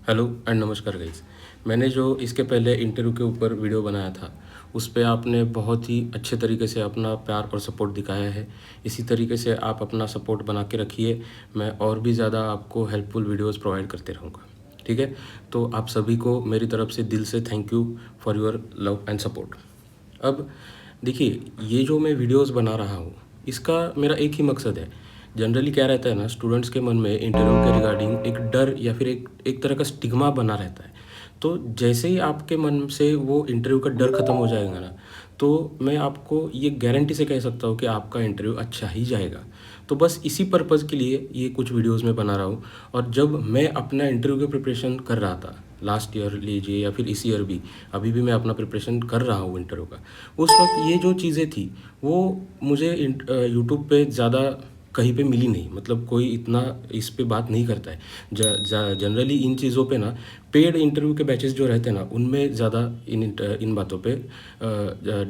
Hello and नमस्कार guys. मैंने जो इसके पहले इंटरव्यू के ऊपर वीडियो बनाया था उस पे आपने बहुत ही अच्छे तरीके से अपना प्यार और सपोर्ट दिखाया है। इसी तरीके से आप अपना सपोर्ट बना के रखिए। मैं और भी ज़्यादा आपको हेल्पफुल वीडियोस प्रोवाइड करते रहूँगा। ठीक है, तो आप सभी को मेरी तरफ से दिल से thank you for your love and support. अब देखिए, ये जो मैं वीडियोस बना रहा हूँ इसका मेरा एक ही मकसद है। जनरली क्या रहता है ना, स्टूडेंट्स के मन में इंटरव्यू के रिगार्डिंग एक डर या फिर एक तरह का स्टिग्मा बना रहता है। तो जैसे ही आपके मन से वो इंटरव्यू का डर ख़त्म हो जाएगा ना, तो मैं आपको ये गारंटी से कह सकता हूँ कि आपका इंटरव्यू अच्छा ही जाएगा। तो बस इसी पर्पज़ के लिए ये कुछ वीडियोस मैं बना रहा हूँ। और जब मैं अपना इंटरव्यू की प्रिपरेशन कर रहा था लास्ट ईयर लीजिए या फिर इस ईयर भी, अभी भी मैं अपना प्रिपरेशन कर रहा हूँ इंटरव्यू का, उस वक्त ये जो चीज़ें थी वो मुझे यूट्यूब पे ज़्यादा कहीं पे मिली नहीं। मतलब कोई इतना इस पे बात नहीं करता है। जनरली इन चीज़ों पे ना पेड इंटरव्यू के बैचेस जो रहते हैं ना, उनमें ज़्यादा इन बातों पे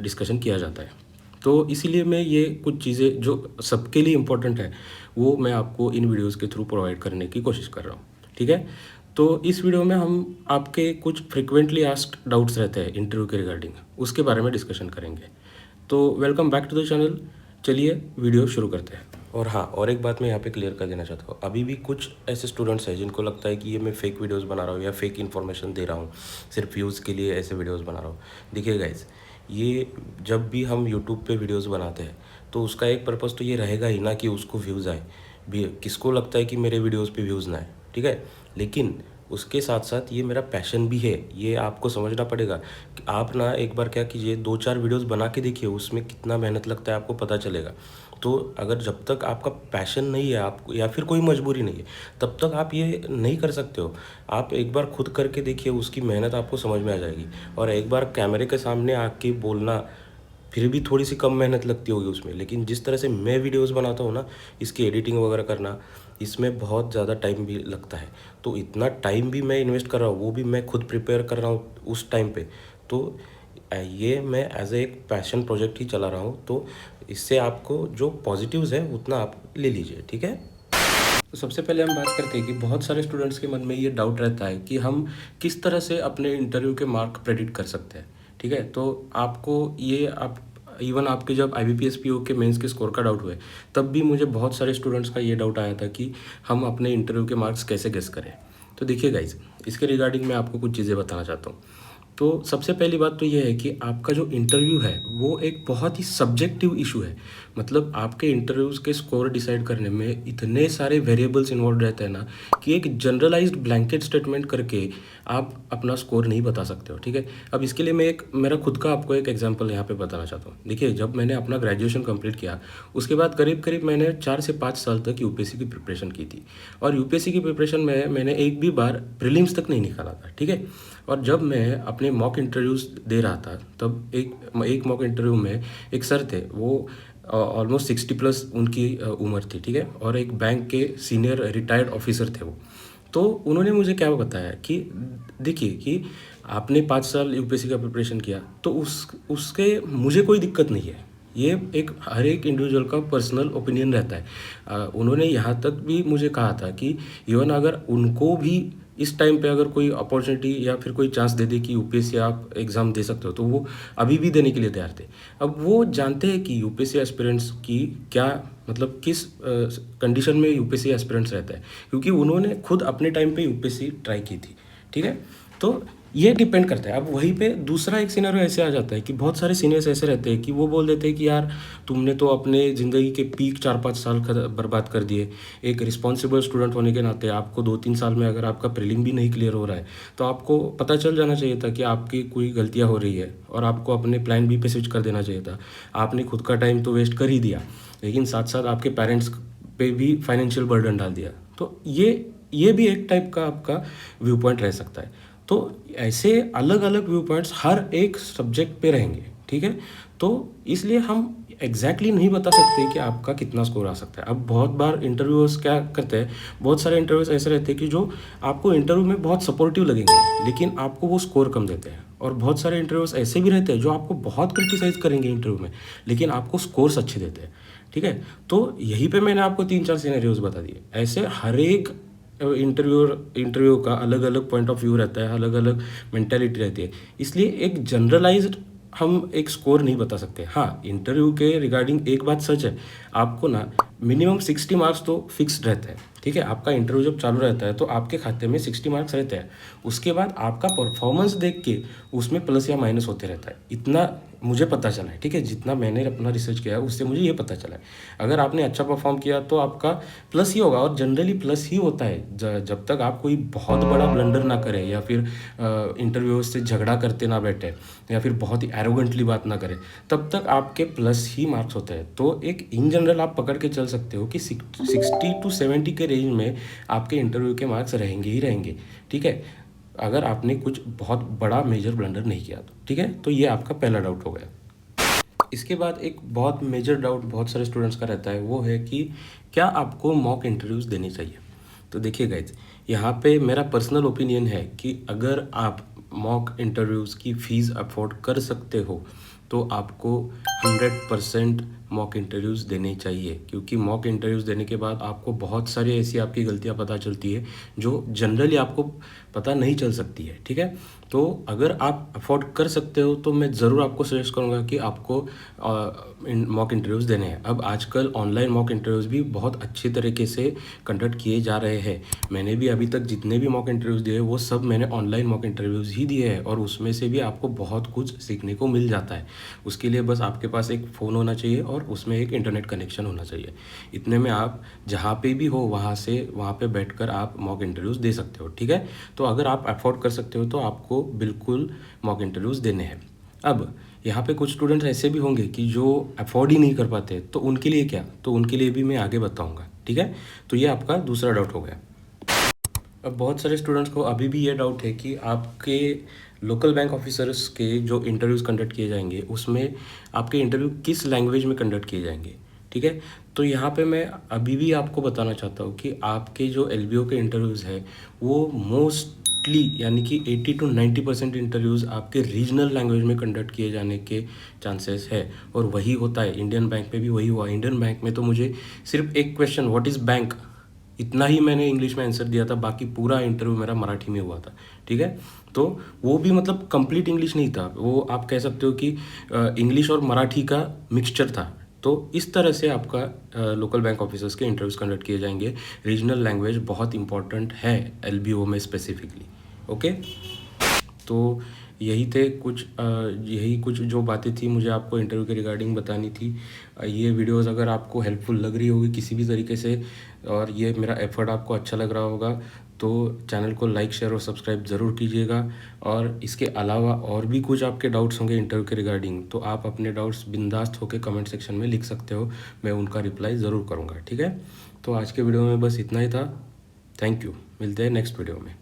डिस्कशन किया जाता है। तो इसीलिए मैं ये कुछ चीज़ें जो सबके लिए इम्पोर्टेंट है वो मैं आपको इन वीडियोस के थ्रू प्रोवाइड करने की कोशिश कर रहा हूँ। ठीक है, तो इस वीडियो में हम आपके कुछ फ्रिक्वेंटली आस्क्ड डाउट्स रहते हैं इंटरव्यू के रिगार्डिंग, उसके बारे में डिस्कशन करेंगे। तो welcome back to the channel. चलिए वीडियो शुरू करते हैं। और हाँ, और एक बात मैं यहाँ पे क्लियर कर देना चाहता हूँ, अभी भी कुछ ऐसे स्टूडेंट्स हैं जिनको लगता है कि ये मैं फेक वीडियोस बना रहा हूँ या फेक इन्फॉर्मेशन दे रहा हूँ, सिर्फ व्यूज़ के लिए ऐसे वीडियोस बना रहा हूँ। देखिए गाइज, ये जब भी हम यूट्यूब पे वीडियोस बनाते हैं तो उसका एक पर्पज़ तो ये रहेगा ही ना कि उसको व्यूज़ आए। भी किसको लगता है कि मेरे वीडियोस पे व्यूज़ ना आए, ठीक है, लेकिन उसके साथ साथ ये मेरा पैशन भी है, ये आपको समझना पड़ेगा। कि आप ना एक बार क्या कीजिए, 2-4 वीडियोस बना के देखिए, उसमें कितना मेहनत लगता है आपको पता चलेगा। तो अगर जब तक आपका पैशन नहीं है आपको या फिर कोई मजबूरी नहीं है, तब तक आप ये नहीं कर सकते हो। आप एक बार खुद करके देखिए, उसकी मेहनत आपको समझ में आ जाएगी। और एक बार कैमरे के सामने आके बोलना, फिर भी थोड़ी सी कम मेहनत लगती होगी उसमें, लेकिन जिस तरह से मैं वीडियोस बनाता हूँ ना, इसकी एडिटिंग वगैरह करना, इसमें बहुत ज़्यादा टाइम भी लगता है। तो इतना टाइम भी मैं इन्वेस्ट कर रहा हूँ, वो भी मैं खुद प्रिपेयर कर रहा हूँ उस टाइम पे। तो ये मैं एज ए एक पैशन प्रोजेक्ट ही चला रहा हूँ। तो इससे आपको जो पॉजिटिव्स है उतना आप ले लीजिए, ठीक है। तो सबसे पहले हम बात करते हैं कि बहुत सारे स्टूडेंट्स के मन में ये डाउट रहता है कि हम किस तरह से अपने इंटरव्यू के मार्क प्रेडिक्ट कर सकते हैं। ठीक है, तो आपको ये आप इवन आपके जब IBPS PO के मेंस के स्कोर का डाउट हुए, तब भी मुझे बहुत सारे स्टूडेंट्स का ये डाउट आया था कि हम अपने इंटरव्यू के मार्क्स कैसे गेस करें। तो देखिए गाइज, इसके रिगार्डिंग मैं आपको कुछ चीज़ें बताना चाहता हूँ। तो सबसे पहली बात तो ये है कि आपका जो इंटरव्यू है वो एक बहुत ही सब्जेक्टिव इशू है। मतलब आपके इंटरव्यूज़ के स्कोर डिसाइड करने में इतने सारे वेरिएबल्स इन्वॉल्व रहते हैं ना, कि एक जनरलाइज्ड ब्लैंकेट स्टेटमेंट करके आप अपना स्कोर नहीं बता सकते हो। ठीक है, अब इसके लिए मैं एक मेरा खुद का आपको एक एग्जांपल यहाँ पे बताना चाहता हूँ। देखिए, जब मैंने अपना ग्रेजुएशन कंप्लीट किया, उसके बाद करीब करीब मैंने 4 से 5 साल तक यूपीएससी की प्रिपरेशन की थी। और यूपीएससी की प्रिपरेशन में मैंने एक भी बार प्रीलिम्स तक नहीं निकाला था। ठीक है, और जब मैं अपने मॉक इंटरव्यूज़ दे रहा था, तब एक मॉक इंटरव्यू में एक सर थे, वो ऑलमोस्ट 60 प्लस उनकी उम्र थी। ठीक है, और एक बैंक के सीनियर रिटायर्ड ऑफिसर थे वो। तो उन्होंने मुझे क्या बताया कि देखिए कि आपने 5 साल यूपीएससी का प्रिपरेशन किया, तो उसके मुझे कोई दिक्कत नहीं है। ये एक हर एक इंडिविजुअल का पर्सनल ओपिनियन रहता है। उन्होंने यहाँ तक भी मुझे कहा था कि इवन अगर उनको भी इस टाइम पे अगर कोई अपॉर्चुनिटी या फिर कोई चांस दे दे कि यूपीएससी आप एग्ज़ाम दे सकते हो, तो वो अभी भी देने के लिए तैयार थे। अब वो जानते हैं कि यूपीएससी एस्पिरेंट्स की क्या, मतलब किस कंडीशन में यूपीएससी एस्पिरेंट्स रहता है, क्योंकि उन्होंने खुद अपने टाइम पे यूपीएससी ट्राई की थी। ठीक है, तो ये डिपेंड करता है। अब वहीं पे दूसरा एक सिनेरियो ऐसे आ जाता है कि बहुत सारे सीनियर्स ऐसे रहते हैं कि वो बोल देते हैं कि यार तुमने तो अपने ज़िंदगी के पीक 4-5 साल बर्बाद कर दिए। एक रिस्पॉन्सिबल स्टूडेंट होने के नाते आपको 2-3 साल में अगर आपका प्रीलिम भी नहीं क्लियर हो रहा है, तो आपको पता चल जाना चाहिए था कि आपकी कोई गलतियाँ हो रही है और आपको अपने प्लान बी पे स्विच कर देना चाहिए था। आपने खुद का टाइम तो वेस्ट कर ही दिया, लेकिन साथ साथ आपके पेरेंट्स पे भी फाइनेंशियल बर्डन डाल दिया। तो ये भी एक टाइप का आपका व्यू पॉइंट रह सकता है। तो ऐसे अलग अलग व्यू पॉइंट्स हर एक सब्जेक्ट पे रहेंगे। ठीक है, तो इसलिए हम एग्जैक्टली नहीं बता सकते कि आपका कितना स्कोर आ सकता है। अब बहुत बार इंटरव्यूअर्स क्या करते हैं, बहुत सारे इंटरव्यूअर्स ऐसे रहते हैं कि जो आपको इंटरव्यू में बहुत सपोर्टिव लगेंगे, लेकिन आपको वो स्कोर कम देते हैं। और बहुत सारे इंटरव्यूअर्स ऐसे भी रहते हैं जो आपको बहुत क्रिटिसाइज करेंगे इंटरव्यू में, लेकिन आपको स्कोर्स अच्छे देते हैं। ठीक है, तो यहीं पे मैंने आपको 3-4 सिनेरियोज बता दिए। ऐसे हर एक इंटरव्यू का अलग अलग पॉइंट ऑफ व्यू रहता है, अलग अलग मेंटेलिटी रहती है, इसलिए एक जनरलाइज्ड हम एक स्कोर नहीं बता सकते। हाँ, इंटरव्यू के रिगार्डिंग एक बात सच है, आपको ना मिनिमम 60 मार्क्स तो फिक्स्ड रहता है, ठीक है। आपका इंटरव्यू जब चालू रहता है तो आपके खाते में 60 मार्क्स रहते हैं, उसके बाद आपका परफॉर्मेंस देख के उसमें प्लस या माइनस होते रहता है। इतना मुझे पता चला है, ठीक है, जितना मैंने अपना रिसर्च किया है उससे मुझे ये पता चला है। अगर आपने अच्छा परफॉर्म किया तो आपका प्लस ही होगा, और जनरली प्लस ही होता है जब तक आप कोई बहुत बड़ा ब्लंडर ना करें, या फिर इंटरव्यू से झगड़ा करते ना बैठे, या फिर बहुत ही एरोगेंटली बात ना करें, तब तक आपके प्लस ही मार्क्स होते हैं। तो एक इन जनरल आप पकड़ के चल सकते हो कि 60 to 70 के रेंज में आपके इंटरव्यू के मार्क्स रहेंगे ही रहेंगे, ठीक है, अगर आपने कुछ बहुत बड़ा मेजर ब्लंडर नहीं किया तो, ठीक है। तो ये आपका पहला डाउट हो गया। इसके बाद एक बहुत मेजर डाउट बहुत सारे स्टूडेंट्स का रहता है, वो है कि क्या आपको मॉक इंटरव्यूज़ देनी चाहिए। तो देखिए गाइज, यहाँ पे मेरा पर्सनल ओपिनियन है कि अगर आप मॉक इंटरव्यूज़ की फ़ीस अफोर्ड कर सकते हो तो आपको 100% मॉक इंटरव्यूज़ देने चाहिए, क्योंकि मॉक इंटरव्यूज़ देने के बाद आपको बहुत सारी ऐसी आपकी गलतियाँ पता चलती है जो जनरली आपको पता नहीं चल सकती है, ठीक है। तो अगर आप अफोर्ड कर सकते हो तो मैं ज़रूर आपको सजेस्ट करूँगा कि आपको मॉक इंटरव्यूज़ देने हैं। अब आजकल ऑनलाइन मॉक इंटरव्यूज़ भी बहुत अच्छे तरीके से कंडक्ट किए जा रहे हैं। मैंने भी अभी तक जितने भी मॉक इंटरव्यूज़ दिए वो सब मैंने ऑनलाइन मॉक इंटरव्यूज़ ही दिए हैं, और उसमें से भी आपको बहुत कुछ सीखने को मिल जाता है। उसके लिए बस आपके पास एक फ़ोन होना चाहिए और उसमें एक इंटरनेट कनेक्शन होना चाहिए। इतने में आप जहाँ पे भी हो वहाँ पे बैठकर आप मॉक इंटरव्यूज़ दे सकते हो, ठीक है। तो अगर आप अफोर्ड कर सकते हो तो आपको बिल्कुल मॉक इंटरव्यूज़ देने हैं। अब यहाँ पे कुछ स्टूडेंट्स ऐसे भी होंगे कि जो अफोर्ड ही नहीं कर पाते, तो उनके लिए क्या, तो उनके लिए भी मैं आगे बताऊँगा, ठीक है। तो ये आपका दूसरा डाउट हो गया। अब बहुत सारे स्टूडेंट्स को अभी भी ये डाउट है कि आपके लोकल बैंक ऑफिसर्स के जो इंटरव्यूज़ कंडक्ट किए जाएंगे उसमें आपके इंटरव्यू किस लैंग्वेज में कंडक्ट किए जाएंगे, ठीक है। तो यहाँ पे मैं अभी भी आपको बताना चाहता हूँ कि आपके जो एलबीओ के इंटरव्यूज़ है वो मोस्टली यानी कि 80 to 90% इंटरव्यूज़ आपके रीजनल लैंग्वेज में कंडक्ट किए जाने के चांसेस है, और वही होता है। इंडियन बैंक में भी वही हुआ। इंडियन बैंक में तो मुझे सिर्फ एक क्वेश्चन व्हाट इज़ बैंक, इतना ही मैंने इंग्लिश में आंसर दिया था, बाकी पूरा इंटरव्यू मेरा मराठी में हुआ था, ठीक है। तो वो भी मतलब कंप्लीट इंग्लिश नहीं था, वो आप कह सकते हो कि इंग्लिश और मराठी का मिक्सचर था। तो इस तरह से आपका लोकल बैंक ऑफिसर्स के इंटरव्यूज़ कंडक्ट किए जाएंगे। रीजनल लैंग्वेज बहुत इंपॉर्टेंट है एलबीओ में स्पेसिफिकली, ओके। तो यही कुछ जो बातें थी मुझे आपको इंटरव्यू के रिगार्डिंग बतानी थी। ये वीडियोस अगर आपको हेल्पफुल लग रही होगी किसी भी तरीके से, और ये मेरा एफर्ट आपको अच्छा लग रहा होगा, तो चैनल को लाइक शेयर और सब्सक्राइब ज़रूर कीजिएगा। और इसके अलावा और भी कुछ आपके डाउट्स होंगे इंटरव्यू के रिगार्डिंग, तो आप अपने डाउट्स बिंदास्त होकर कमेंट सेक्शन में लिख सकते हो, मैं उनका रिप्लाई ज़रूर करूँगा, ठीक है। तो आज के वीडियो में बस इतना ही था। थैंक यू, मिलते हैं नेक्स्ट वीडियो में।